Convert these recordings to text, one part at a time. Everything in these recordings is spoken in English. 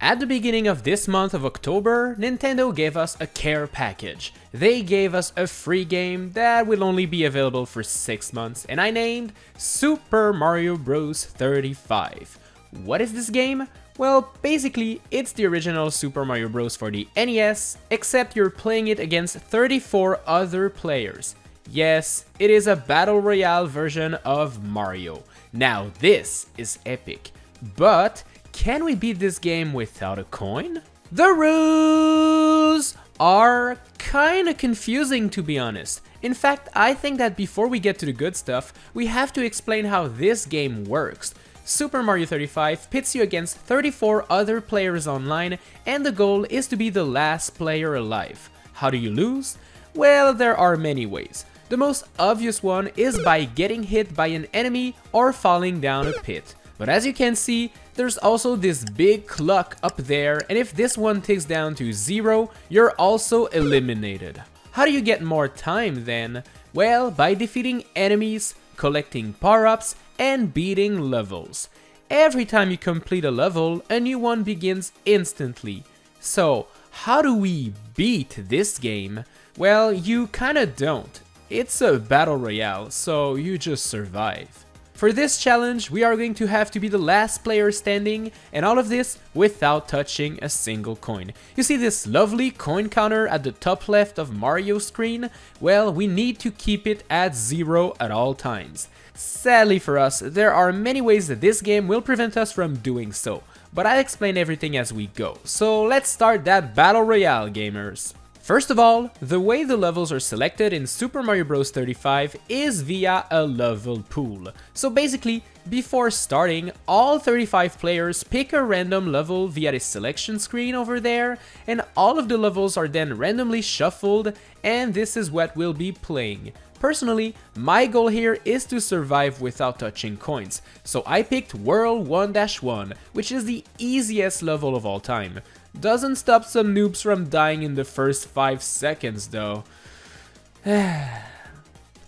At the beginning of this month of October, Nintendo gave us a care package. They gave us a free game that will only be available for 6 months, and I named Super Mario Bros. 35. What is this game? Well, basically, it's the original Super Mario Bros. For the NES, except you're playing it against 34 other players. Yes, it is a Battle Royale version of Mario. Now this is epic, but can we beat this game without a coin? The rules are kinda confusing, to be honest. In fact, I think that before we get to the good stuff, we have to explain how this game works. Super Mario 35 pits you against 34 other players online, and the goal is to be the last player alive. How do you lose? Well, there are many ways. The most obvious one is by getting hit by an enemy or falling down a pit. But as you can see, there's also this big clock up there, and if this one ticks down to 0, you're also eliminated. How do you get more time then? Well, by defeating enemies, collecting power-ups, and beating levels. Every time you complete a level, a new one begins instantly. So, how do we beat this game? Well, you kinda don't. It's a battle royale, so you just survive. For this challenge, we are going to have to be the last player standing, and all of this without touching a single coin. You see this lovely coin counter at the top left of Mario's screen? Well, we need to keep it at 0 at all times. Sadly for us, there are many ways that this game will prevent us from doing so, but I'll explain everything as we go. So let's start that battle royale, gamers. First of all, the way the levels are selected in Super Mario Bros. 35 is via a level pool. So basically, before starting, all 35 players pick a random level via the selection screen over there, and all of the levels are then randomly shuffled, and this is what we'll be playing. Personally, my goal here is to survive without touching coins, so I picked World 1-1, which is the easiest level of all time. Doesn't stop some noobs from dying in the first 5 seconds though.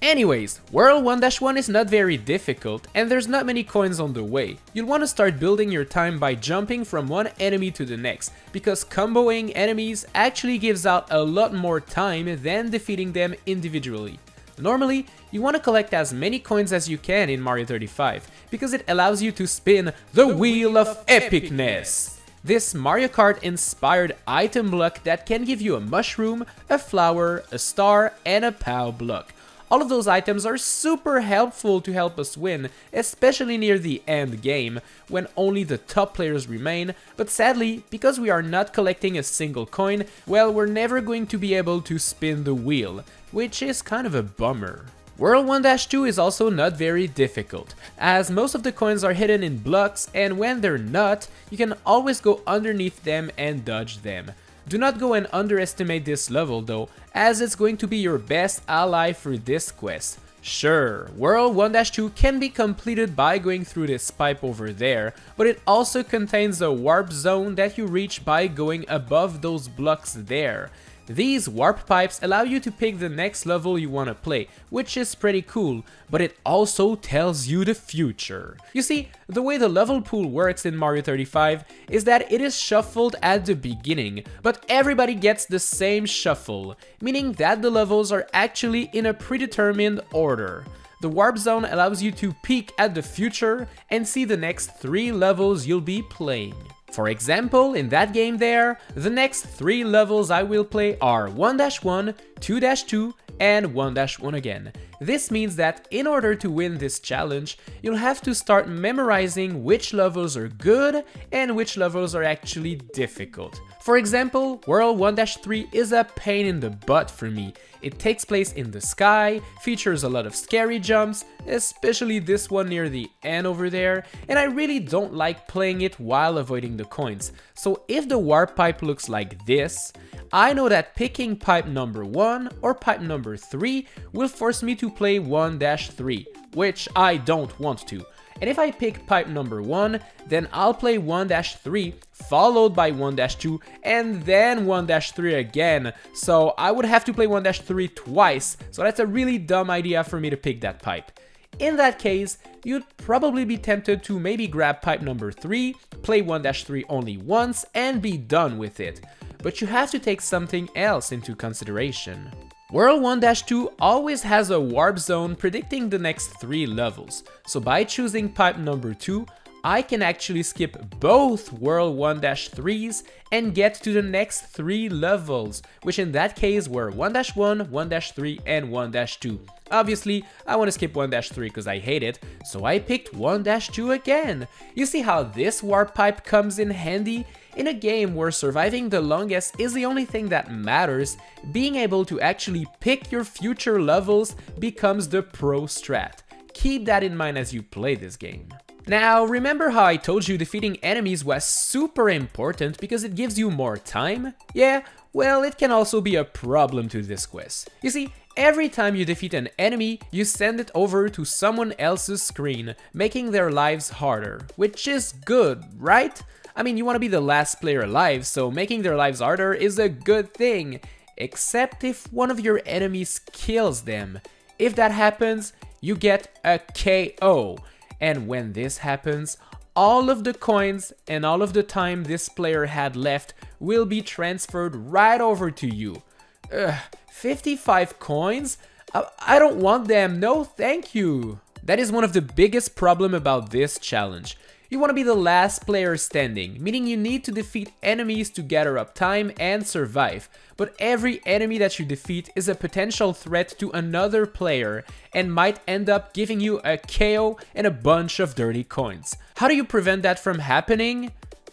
Anyways, World 1-1 is not very difficult, and there's not many coins on the way. You'll want to start building your time by jumping from one enemy to the next, because comboing enemies actually gives out a lot more time than defeating them individually. Normally, you want to collect as many coins as you can in Mario 35, because it allows you to spin the Wheel of Epicness. This Mario Kart inspired item block that can give you a mushroom, a flower, a star, and a POW block. All of those items are super helpful to help us win, especially near the end game, when only the top players remain, but sadly, because we are not collecting a single coin, well, we're never going to be able to spin the wheel, which is kind of a bummer. World 1-2 is also not very difficult, as most of the coins are hidden in blocks, and when they're not, you can always go underneath them and dodge them. Do not go and underestimate this level though, as it's going to be your best ally for this quest. Sure, World 1-2 can be completed by going through this pipe over there, but it also contains a warp zone that you reach by going above those blocks there. These warp pipes allow you to pick the next level you want to play, which is pretty cool, but it also tells you the future. You see, the way the level pool works in Mario 35 is that it is shuffled at the beginning, but everybody gets the same shuffle, meaning that the levels are actually in a predetermined order. The warp zone allows you to peek at the future and see the next 3 levels you'll be playing. For example, in that game there, the next 3 levels I will play are 1-1, 2-2, and 1-1 again. This means that in order to win this challenge, you'll have to start memorizing which levels are good and which levels are actually difficult. For example, World 1-3 is a pain in the butt for me. It takes place in the sky, features a lot of scary jumps, especially this one near the end over there, and I really don't like playing it while avoiding the coins. So if the warp pipe looks like this, I know that picking pipe number 1 or pipe number 3 will force me to play 1-3, which I don't want to. And if I pick pipe number 1, then I'll play 1-3, followed by 1-2, and then 1-3 again. So I would have to play 1-3 twice, so that's a really dumb idea for me to pick that pipe. In that case, you'd probably be tempted to maybe grab pipe number 3, play 1-3 only once, and be done with it. But you have to take something else into consideration. World 1-2 always has a warp zone predicting the next 3 levels, so by choosing pipe number 2, I can actually skip both World 1-3s and get to the next 3 levels, which in that case were 1-1, 1-3, and 1-2. Obviously, I want to skip 1-3 because I hate it, so I picked 1-2 again. You see how this warp pipe comes in handy? In a game where surviving the longest is the only thing that matters, being able to actually pick your future levels becomes the pro strat. Keep that in mind as you play this game. Now, remember how I told you defeating enemies was super important because it gives you more time? Yeah, well, it can also be a problem to this quest. You see, every time you defeat an enemy, you send it over to someone else's screen, making their lives harder, which is good, right? I mean, you want to be the last player alive, so making their lives harder is a good thing, except if one of your enemies kills them. If that happens, you get a KO. And when this happens, all of the coins and all of the time this player had left will be transferred right over to you. 55 coins? I don't want them, no thank you. That is one of the biggest problems about this challenge. You want to be the last player standing, meaning you need to defeat enemies to gather up time and survive. But every enemy that you defeat is a potential threat to another player and might end up giving you a KO and a bunch of dirty coins. How do you prevent that from happening?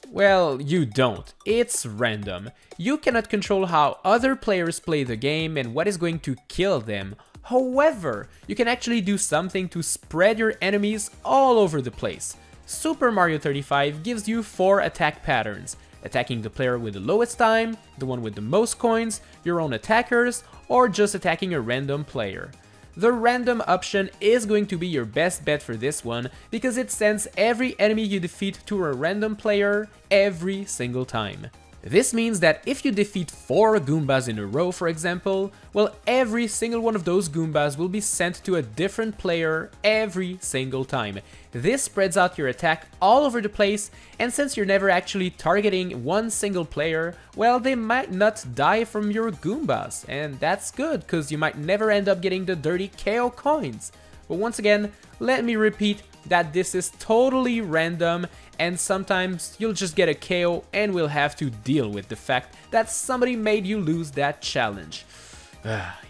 Well, you don't. It's random. You cannot control how other players play the game and what is going to kill them. However, you can actually do something to spread your enemies all over the place. Super Mario 35 gives you 4 attack patterns: attacking the player with the lowest time, the one with the most coins, your own attackers, or just attacking a random player. The random option is going to be your best bet for this one because it sends every enemy you defeat to a random player every single time. This means that if you defeat 4 Goombas in a row, for example, well, every single one of those Goombas will be sent to a different player every single time. This spreads out your attack all over the place, and since you're never actually targeting one single player, well, they might not die from your Goombas, and that's good, because you might never end up getting the dirty KO coins. But once again, let me repeat that this is totally random, and sometimes you'll just get a KO and we'll have to deal with the fact that somebody made you lose that challenge.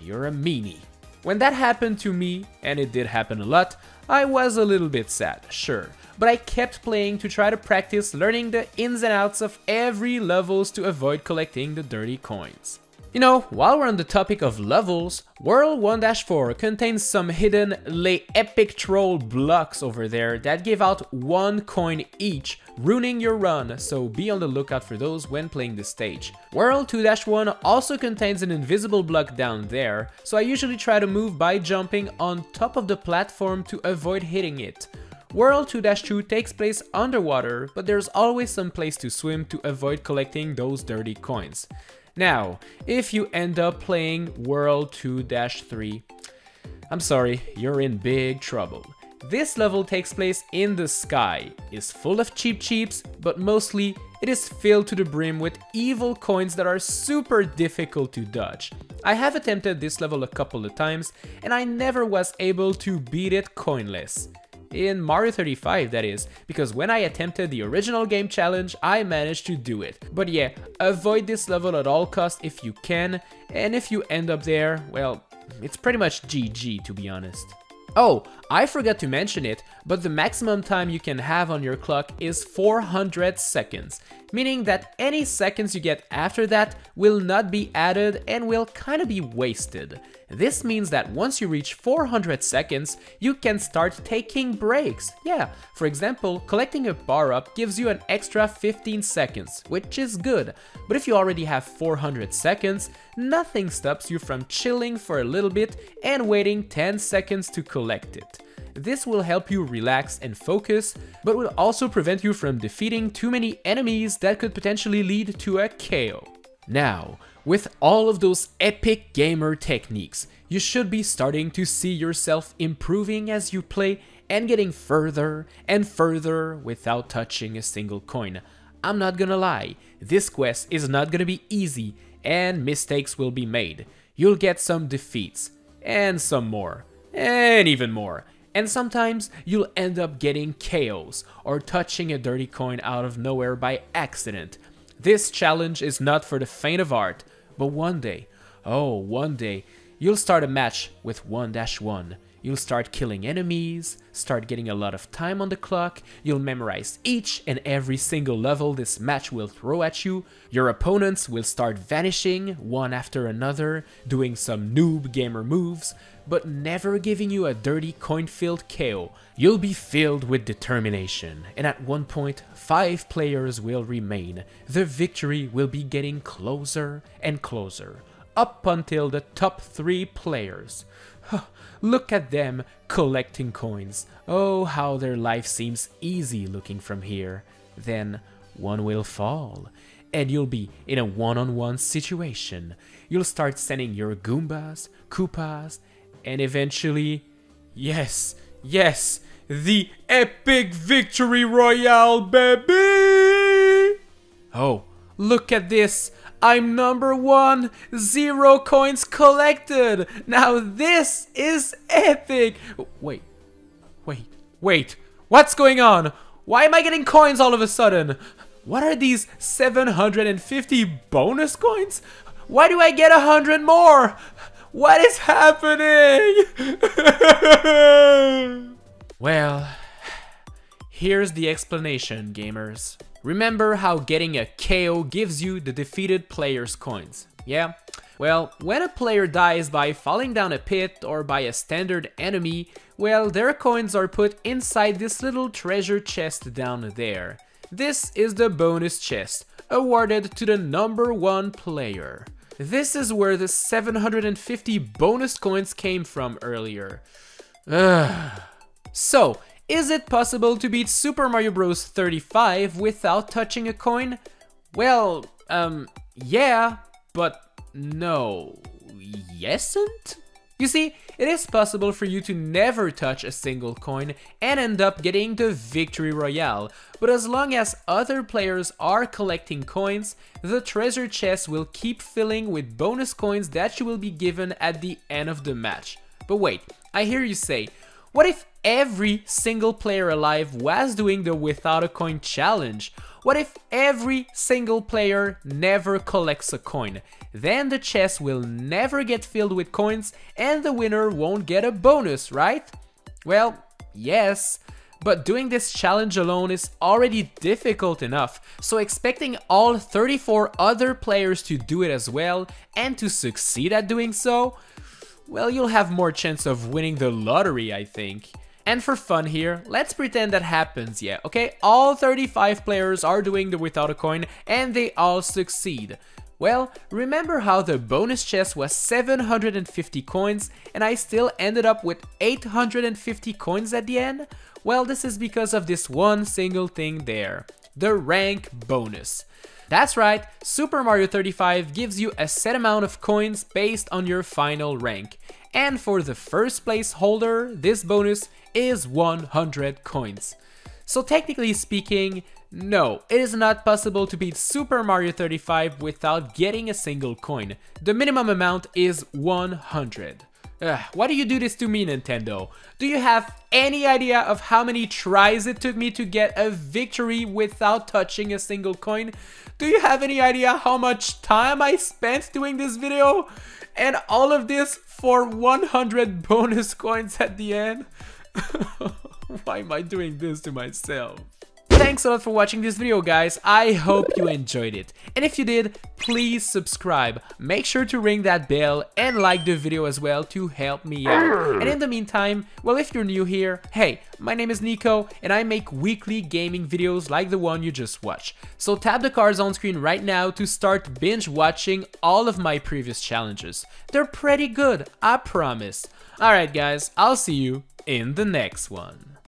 You're a meanie. When that happened to me, and it did happen a lot, I was a little bit sad, sure, but I kept playing to try to practice learning the ins and outs of every levels to avoid collecting the dirty coins. You know, while we're on the topic of levels, World 1-4 contains some hidden Les Epic Troll blocks over there that give out 1 coin each, ruining your run, so be on the lookout for those when playing the stage. World 2-1 also contains an invisible block down there, so I usually try to move by jumping on top of the platform to avoid hitting it. World 2-2 takes place underwater, but there's always some place to swim to avoid collecting those dirty coins. Now, if you end up playing World 2-3, I'm sorry, you're in big trouble. This level takes place in the sky, is full of cheeps, but mostly it is filled to the brim with evil coins that are super difficult to dodge. I have attempted this level a couple of times, and I never was able to beat it coinless. In Mario 35, that is, because when I attempted the original game challenge, I managed to do it. But yeah, avoid this level at all costs if you can, and if you end up there, well, it's pretty much GG to be honest. Oh, I forgot to mention it, but the maximum time you can have on your clock is 400 seconds, meaning that any seconds you get after that will not be added and will kind of be wasted. This means that once you reach 400 seconds, you can start taking breaks. Yeah, for example, collecting a bar-up gives you an extra 15 seconds, which is good. But if you already have 400 seconds, nothing stops you from chilling for a little bit and waiting 10 seconds to collect it. This will help you relax and focus, but will also prevent you from defeating too many enemies that could potentially lead to a KO. Now, with all of those epic gamer techniques, you should be starting to see yourself improving as you play and getting further and further without touching a single coin. I'm not gonna lie, this quest is not gonna be easy and mistakes will be made. You'll get some defeats, and some more, and even more. And sometimes you'll end up getting KOs or touching a dirty coin out of nowhere by accident. This challenge is not for the faint of heart, but one day, oh one day, you'll start a match with 1-1. You'll start killing enemies, start getting a lot of time on the clock, you'll memorize each and every single level this match will throw at you, your opponents will start vanishing one after another, doing some noob gamer moves, but never giving you a dirty coin-filled KO. You'll be filled with determination, and at one point, 5 players will remain. The victory will be getting closer and closer, up until the top 3 players. Look at them collecting coins. Oh, how their life seems easy looking from here. Then one will fall, and you'll be in a one-on-one situation. You'll start sending your Goombas, Koopas, and eventually, yes, the epic victory royale, baby! Oh, look at this. I'm number 1, 0 coins collected. Now this is epic. Wait, what's going on? Why am I getting coins all of a sudden? What are these 750 bonus coins? Why do I get 100 more? What is happening? Well, here's the explanation, gamers. Remember how getting a KO gives you the defeated player's coins, yeah? Well, when a player dies by falling down a pit or by a standard enemy, well, their coins are put inside this little treasure chest down there. This is the bonus chest, awarded to the number 1 player. This is where the 750 bonus coins came from earlier. So, is it possible to beat Super Mario Bros. 35 without touching a coin? Well, yeah, but no. Yesn't? You see, it is possible for you to never touch a single coin and end up getting the victory royale, but as long as other players are collecting coins, the treasure chest will keep filling with bonus coins that you will be given at the end of the match. But wait, I hear you say, what if every single player alive was doing the without a coin challenge? What if every single player never collects a coin? Then the chest will never get filled with coins and the winner won't get a bonus, right? Well, yes, but doing this challenge alone is already difficult enough, so expecting all 34 other players to do it as well and to succeed at doing so, well, you'll have more chance of winning the lottery, I think. And for fun here, let's pretend that happens, yeah, okay? All 35 players are doing the without a coin and they all succeed. Well, remember how the bonus chest was 750 coins and I still ended up with 850 coins at the end? Well, this is because of this one single thing there, the rank bonus. That's right, Super Mario 35 gives you a set amount of coins based on your final rank. And for the first place holder, this bonus is 100 coins. So technically speaking, no, it is not possible to beat Super Mario 35 without getting a single coin. The minimum amount is 100. Why do you do this to me, Nintendo? Do you have any idea of how many tries it took me to get a victory without touching a single coin? Do you have any idea how much time I spent doing this video? And all of this for 100 bonus coins at the end? Why am I doing this to myself? Thanks a lot for watching this video, guys. I hope you enjoyed it. And if you did, please subscribe. Make sure to ring that bell and like the video as well to help me out. And in the meantime, well, if you're new here, hey, my name is Nico and I make weekly gaming videos like the one you just watched. So tap the cards on screen right now to start binge watching all of my previous challenges. They're pretty good, I promise. Alright guys, I'll see you in the next one.